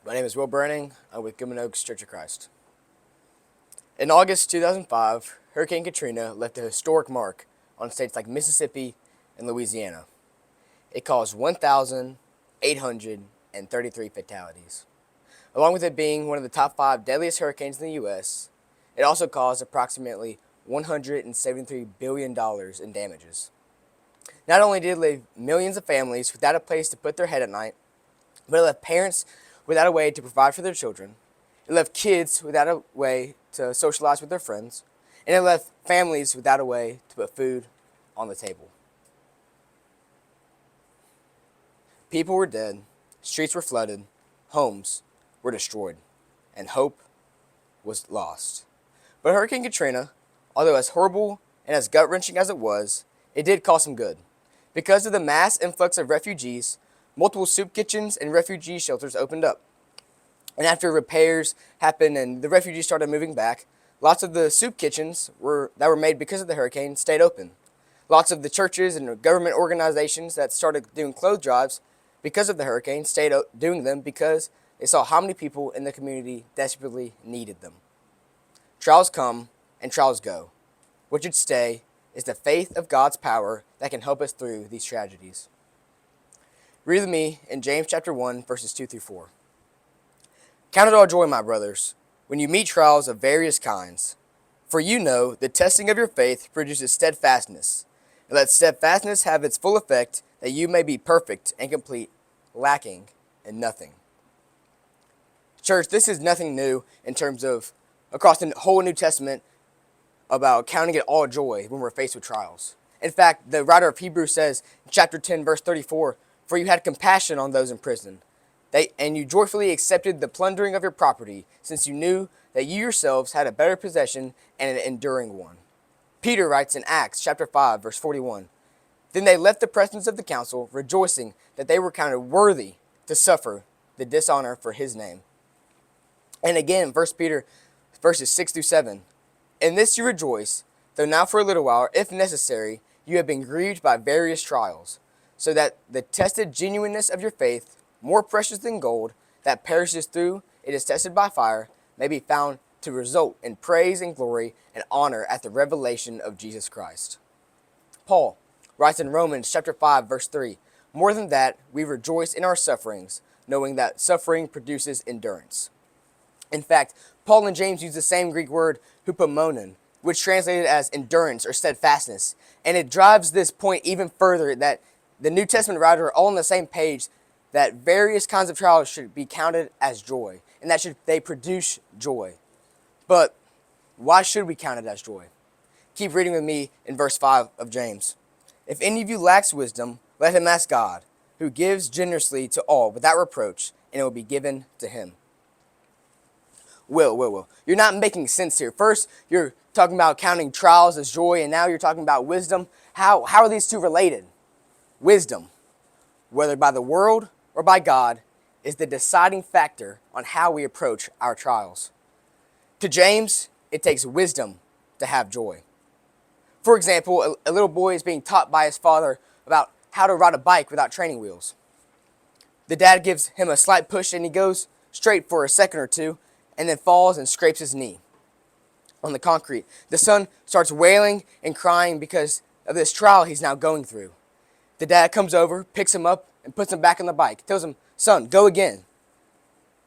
My name is Will Branning. I'm with Goodman Oaks Church of Christ. In August 2005, Hurricane Katrina left a historic mark on states like Mississippi and Louisiana. It caused 1,833 fatalities. Along with it being one of the top 5 deadliest hurricanes in the U.S., it also caused approximately $173 billion in damages. Not only did it leave millions of families without a place to put their head at night, but it left parents without a way to provide for their children. It left kids without a way to socialize with their friends. And it left families without a way to put food on the table. People were dead, streets were flooded, homes were destroyed, and hope was lost. But Hurricane Katrina, although as horrible and as gut-wrenching as it was, it did cause some good. Because of the mass influx of refugees, multiple soup kitchens and refugee shelters opened up. And after repairs happened and the refugees started moving back, lots of the soup kitchens that were made because of the hurricane stayed open. Lots of the churches and government organizations that started doing clothes drives because of the hurricane stayed doing them because they saw how many people in the community desperately needed them. Trials come and trials go. What should stay is the faith of God's power that can help us through these tragedies. Read with me in James chapter 1, verses 2 through 4. Count it all joy, my brothers, when you meet trials of various kinds. For you know the testing of your faith produces steadfastness. And let steadfastness have its full effect, that you may be perfect and complete, lacking in nothing. Church, this is nothing new in terms of across the whole New Testament about counting it all joy when we're faced with trials. In fact, the writer of Hebrews says in chapter 10, verse 34, "For you had compassion on those in prison, and you joyfully accepted the plundering of your property, since you knew that you yourselves had a better possession and an enduring one." Peter writes in Acts chapter 5, verse 41, "Then they left the presence of the council, rejoicing that they were counted worthy to suffer the dishonor for his name." And again, 1 Peter verses 6 through 7, "In this you rejoice, though now for a little while, if necessary, you have been grieved by various trials, so that the tested genuineness of your faith, more precious than gold, that perishes through it is tested by fire, may be found to result in praise and glory and honor at the revelation of Jesus Christ." Paul writes in Romans chapter 5, verse 3, "More than that, we rejoice in our sufferings, knowing that suffering produces endurance." In fact, Paul and James use the same Greek word, hupomonon, which translated as endurance or steadfastness. And it drives this point even further that the New Testament writer are all on the same page that various kinds of trials should be counted as joy, and that they produce joy. But why should we count it as joy? Keep reading with me in verse 5 of James. "If any of you lacks wisdom, let him ask God, who gives generously to all without reproach, and it will be given to him." Will. You're not making sense here. First, you're talking about counting trials as joy, and now you're talking about wisdom. How are these two related? Wisdom, whether by the world or by God, is the deciding factor on how we approach our trials. To James, it takes wisdom to have joy. For example, a little boy is being taught by his father about how to ride a bike without training wheels. The dad gives him a slight push and he goes straight for a second or two, and then falls and scrapes his knee on the concrete. The son starts wailing and crying because of this trial he's now going through. The dad comes over, picks him up, and puts him back on the bike. Tells him, "Son, go again."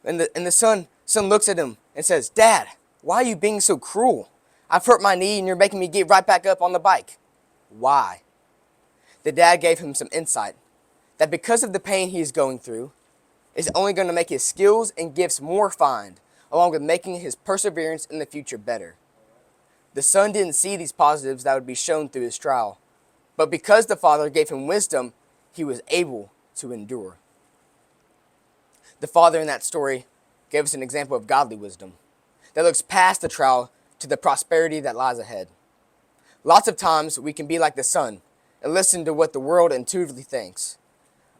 And the son looks at him and says, "Dad, why are you being so cruel? I've hurt my knee and you're making me get right back up on the bike." Why? The dad gave him some insight that because of the pain he is going through, it's only going to make his skills and gifts more refined, along with making his perseverance in the future better. The son didn't see these positives that would be shown through his trial, but because the father gave him wisdom, he was able to endure. The father in that story gave us an example of godly wisdom that looks past the trial to the prosperity that lies ahead. Lots of times we can be like the son and listen to what the world intuitively thinks.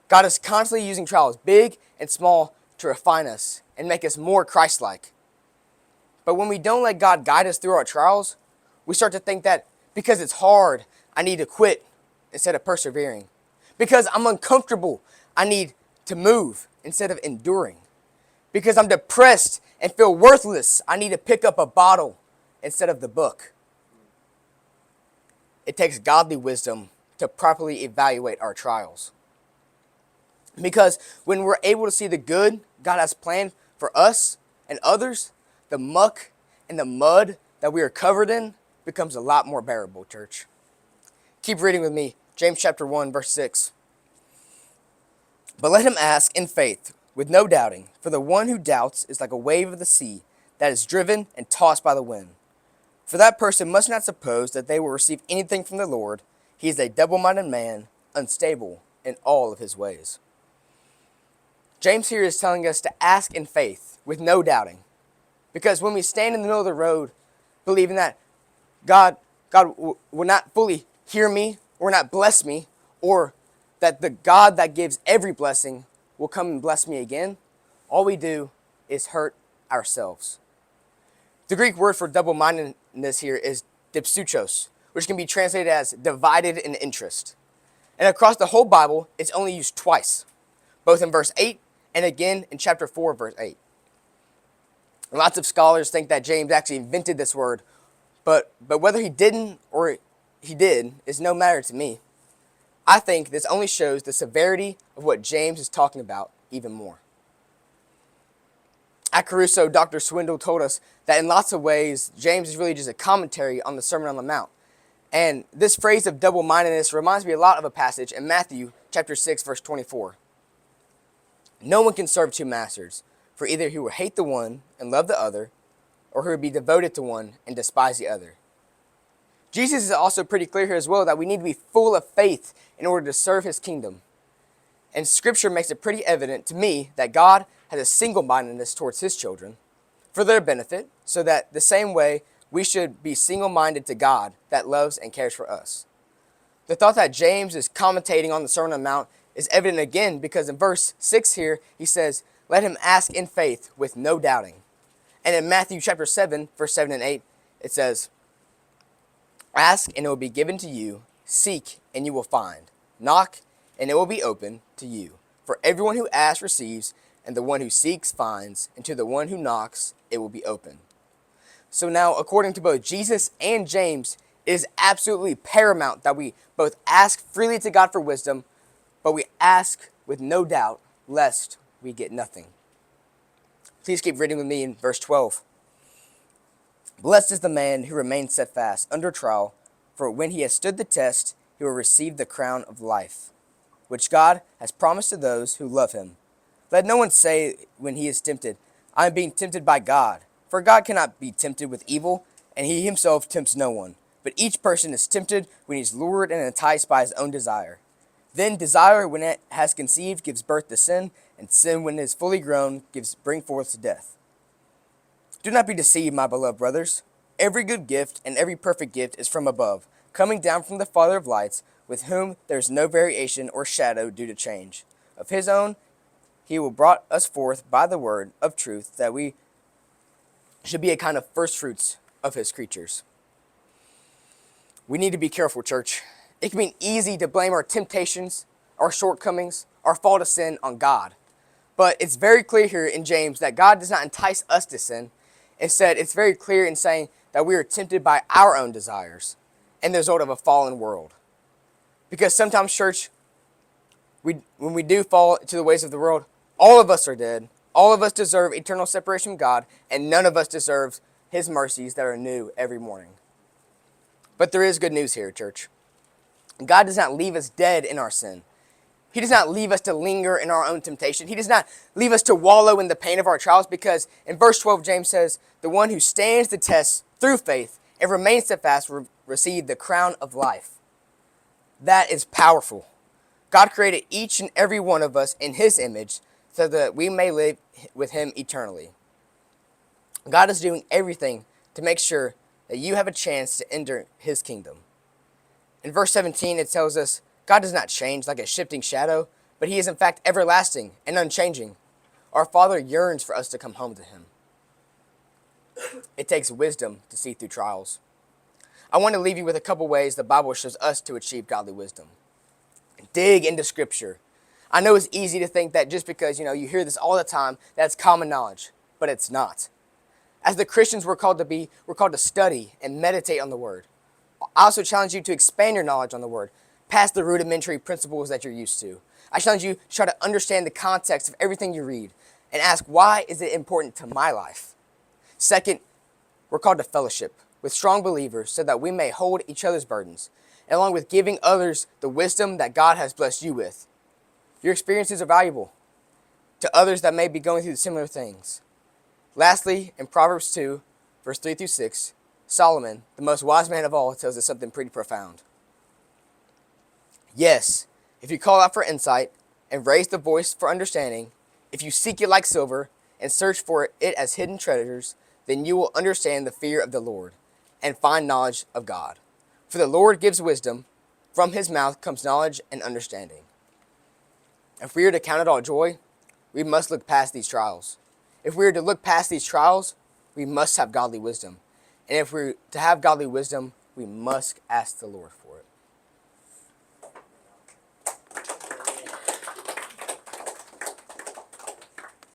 God is constantly using trials, big and small, to refine us and make us more Christ-like. But when we don't let God guide us through our trials, we start to think that because it's hard, I need to quit instead of persevering. Because I'm uncomfortable, I need to move instead of enduring. Because I'm depressed and feel worthless, I need to pick up a bottle instead of the book. It takes godly wisdom to properly evaluate our trials. Because when we're able to see the good God has planned for us and others, the muck and the mud that we are covered in becomes a lot more bearable, church. Keep reading with me. James chapter 1, verse 6. But let him ask in faith, with no doubting, for the one who doubts is like a wave of the sea that is driven and tossed by the wind. For that person must not suppose that they will receive anything from the Lord. He is a double-minded man, unstable in all of his ways. James here is telling us to ask in faith, with no doubting. Because when we stand in the middle of the road, believing that God will not fully hear me, or not bless me, or that the God that gives every blessing will come and bless me again, all we do is hurt ourselves. The Greek word for double-mindedness here is dipsuchos, which can be translated as divided in interest. And across the whole Bible, it's only used twice, both in verse 8 and again in chapter 4, verse 8. Lots of scholars think that James actually invented this word, but whether he didn't or he did is no matter to me. I think this only shows the severity of what James is talking about even more. At Caruso, Dr. Swindle told us that in lots of ways, James is really just a commentary on the Sermon on the Mount. And this phrase of double-mindedness reminds me a lot of a passage in Matthew chapter 6, verse 24. No one can serve two masters, for either he will hate the one and love the other, or he will be devoted to one and despise the other. Jesus is also pretty clear here as well that we need to be full of faith in order to serve his kingdom. And Scripture makes it pretty evident to me that God has a single-mindedness towards his children for their benefit, so that the same way we should be single-minded to God that loves and cares for us. The thought that James is commentating on the Sermon on the Mount is evident again because in verse 6 here, he says, let him ask in faith with no doubting. And in Matthew chapter 7, verse 7 and 8, it says, ask and it will be given to you, seek and you will find, knock and it will be open to you. For everyone who asks receives, and the one who seeks finds, and to the one who knocks it will be open. So now, according to both Jesus and James, it is absolutely paramount that we both ask freely to God for wisdom, but we ask with no doubt, lest we get nothing. Please keep reading with me in verse 12. Blessed is the man who remains steadfast under trial, for when he has stood the test, he will receive the crown of life, which God has promised to those who love him. Let no one say when he is tempted, I am being tempted by God. For God cannot be tempted with evil, and he himself tempts no one. But each person is tempted when he is lured and enticed by his own desire. Then desire, when it has conceived, gives birth to sin, and sin, when it is fully grown, brings forth to death. Do not be deceived, my beloved brothers. Every good gift and every perfect gift is from above, coming down from the Father of lights, with whom there is no variation or shadow due to change. Of his own, he will brought us forth by the word of truth, that we should be a kind of first fruits of his creatures. We need to be careful, church. It can be easy to blame our temptations, our shortcomings, our fall to sin on God. But it's very clear here in James that God does not entice us to sin. Instead, it's very clear in saying that we are tempted by our own desires and the result of a fallen world. Because sometimes, church, when we do fall to the ways of the world, all of us are dead. All of us deserve eternal separation from God, and none of us deserves his mercies that are new every morning. But there is good news here, church. God does not leave us dead in our sin. He does not leave us to linger in our own temptation. He does not leave us to wallow in the pain of our trials, because in verse 12, James says, the one who stands the test through faith and remains steadfast will receive the crown of life. That is powerful. God created each and every one of us in his image so that we may live with him eternally. God is doing everything to make sure that you have a chance to enter his kingdom. In verse 17, it tells us, God does not change like a shifting shadow, but he is in fact everlasting and unchanging. Our Father yearns for us to come home to him. It takes wisdom to see through trials. I want to leave you with a couple ways the Bible shows us to achieve godly wisdom. Dig into Scripture. I know it's easy to think that just because, you hear this all the time, that's common knowledge, but it's not. As the Christians we're called to study and meditate on the Word. I also challenge you to expand your knowledge on the Word, past the rudimentary principles that you're used to. I challenge you to try to understand the context of everything you read and ask, why is it important to my life? Second, we're called to fellowship with strong believers so that we may hold each other's burdens, and along with giving others the wisdom that God has blessed you with. Your experiences are valuable to others that may be going through similar things. Lastly, in Proverbs 2, verse 3 through 6, Solomon, the most wise man of all, tells us something pretty profound. Yes, if you call out for insight and raise the voice for understanding, if you seek it like silver and search for it as hidden treasures, then you will understand the fear of the Lord and find knowledge of God. For the Lord gives wisdom, from his mouth comes knowledge and understanding. If we are to count it all joy, we must look past these trials. If we are to look past these trials, we must have godly wisdom. And if we're to have godly wisdom, we must ask the Lord for it.